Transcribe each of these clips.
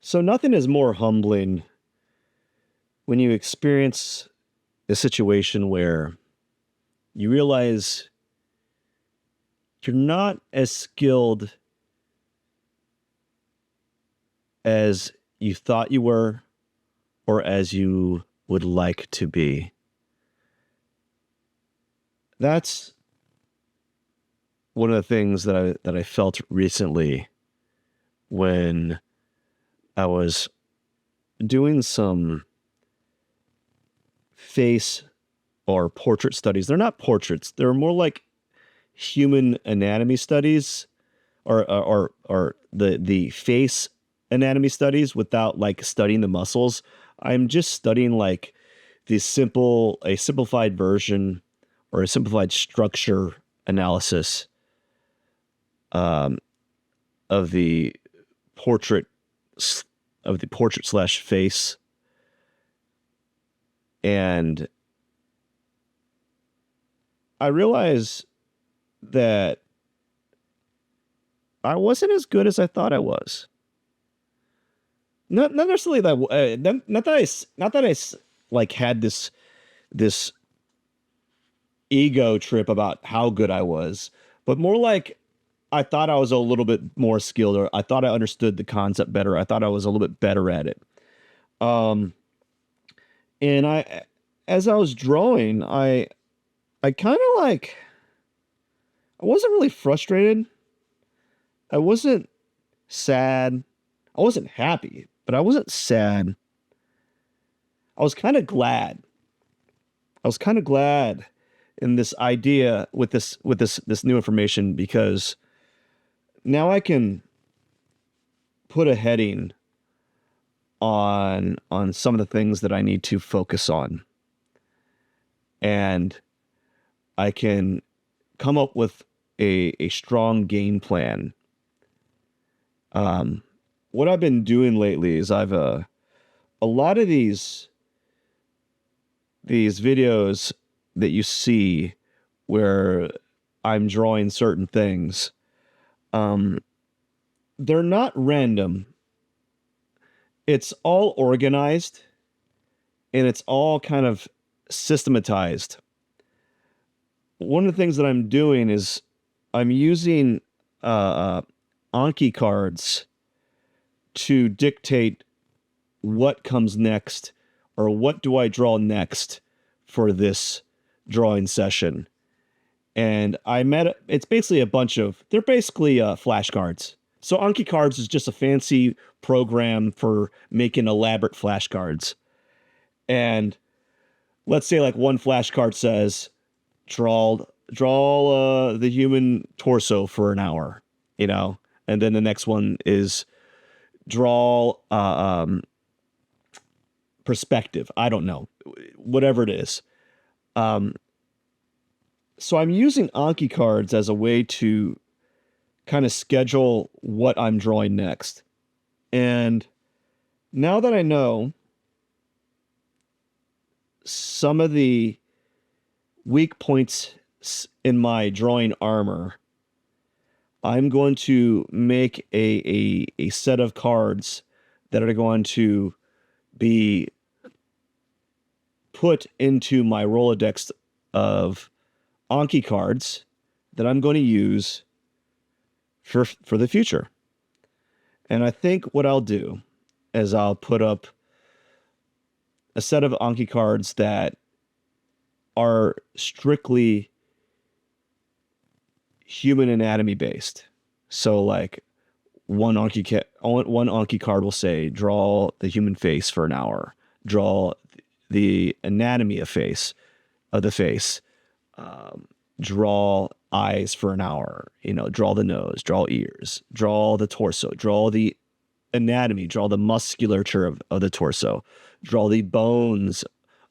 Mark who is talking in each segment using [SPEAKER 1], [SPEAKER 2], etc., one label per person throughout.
[SPEAKER 1] So nothing is more humbling when you experience a situation where you realize you're not as skilled as you thought you were or as you would like to be. That's one of the things that I felt recently when I was doing some face or portrait studies. They're not portraits. They're more like human anatomy studies or the face anatomy studies without like studying the muscles. I'm just studying like a simplified version or a simplified structure analysis um, of the portrait of the portrait slash face. And I realized that I wasn't as good as I thought I was. Not necessarily that not that like had this ego trip about how good I was, but more like I thought I was a little bit more skilled, or I thought I understood the concept better. I thought I was a little bit better at it. Um, and as I was drawing, I kind of like, I wasn't really frustrated. I wasn't sad. I wasn't happy, but I wasn't sad. I was kind of glad. I was kind of glad in this idea with this new information, because now I can put a heading on some of the things that I need to focus on, and I can come up with a strong game plan. What I've been doing lately is a lot of these videos that you see where I'm drawing certain things, um, they're not random. It's all organized and it's all kind of systematized. One of the things that I'm doing is I'm using Anki cards to dictate what comes next, or what do I draw next for this drawing session. And it's basically they're basically flashcards. So Anki cards is just a fancy program for making elaborate flashcards. And let's say like one flashcard says, draw the human torso for an hour, you know, and then the next one is draw perspective. I don't know, whatever it is. So I'm using Anki cards as a way to kind of schedule what I'm drawing next. And now that I know some of the weak points in my drawing armor, I'm going to make a set of cards that are going to be put into my Rolodex of Anki cards that I'm going to use for the future. And I think what I'll do is I'll put up a set of Anki cards that are strictly human anatomy based. So like one Anki card will say, draw the human face for an hour, draw the anatomy of the face, draw eyes for an hour, you know, draw the nose, draw ears, draw the torso, draw the anatomy, draw the musculature of the torso, draw the bones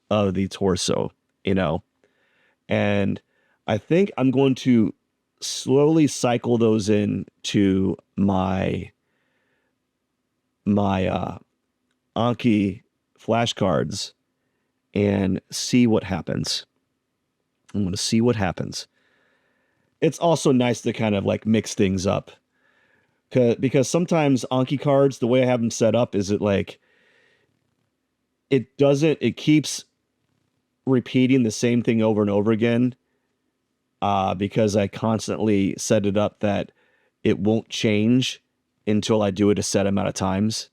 [SPEAKER 1] of the torso, you know. And I think I'm going to slowly cycle those in to my Anki flashcards and see what happens. I'm going to see what happens. It's also nice to kind of like mix things up. Because sometimes Anki cards, the way I have them set up is it keeps repeating the same thing over and over again, because I constantly set it up that it won't change until I do it a set amount of times.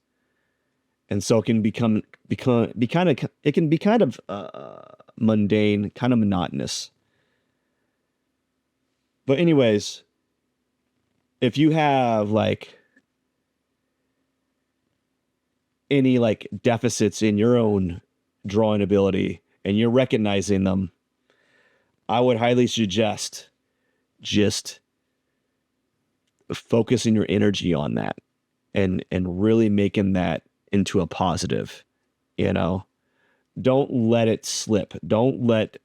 [SPEAKER 1] And so it can be kind of it can be kind of mundane, kind of monotonous. But anyways, if you have like any like deficits in your own drawing ability and you're recognizing them, I would highly suggest just focusing your energy on that and really making that into a positive, you know. Don't let it slip. Don't let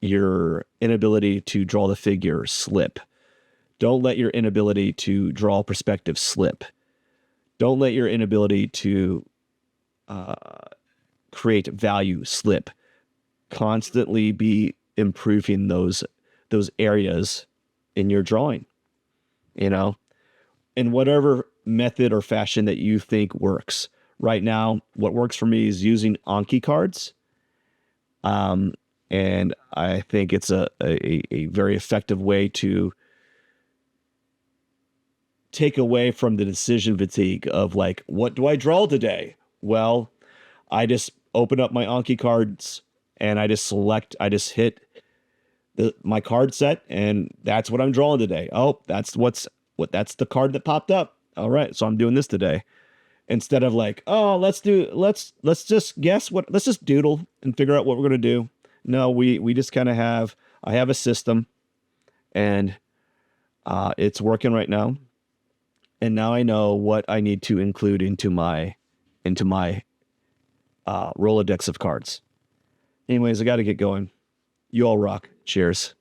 [SPEAKER 1] your inability to draw the figure slip. Don't let your inability to draw perspective slip. Don't let your inability to uh, create value slip. Constantly be improving those areas in your drawing, you know, in whatever method or fashion that you think works. Right now, what works for me is using Anki cards. Um, and I think it's a very effective way to take away from the decision fatigue of like, what do I draw today? Well, I just open up my Anki cards and I just hit my card set, and that's what I'm drawing today. Oh, that's the card that popped up. All right, so I'm doing this today. Instead of like, oh, let's just guess what, let's just doodle and figure out what we're gonna do. No, we just kind of have, I have a system, and it's working right now. And now I know what I need to include into my Rolodex of cards. Anyways, I got to get going. You all rock. Cheers.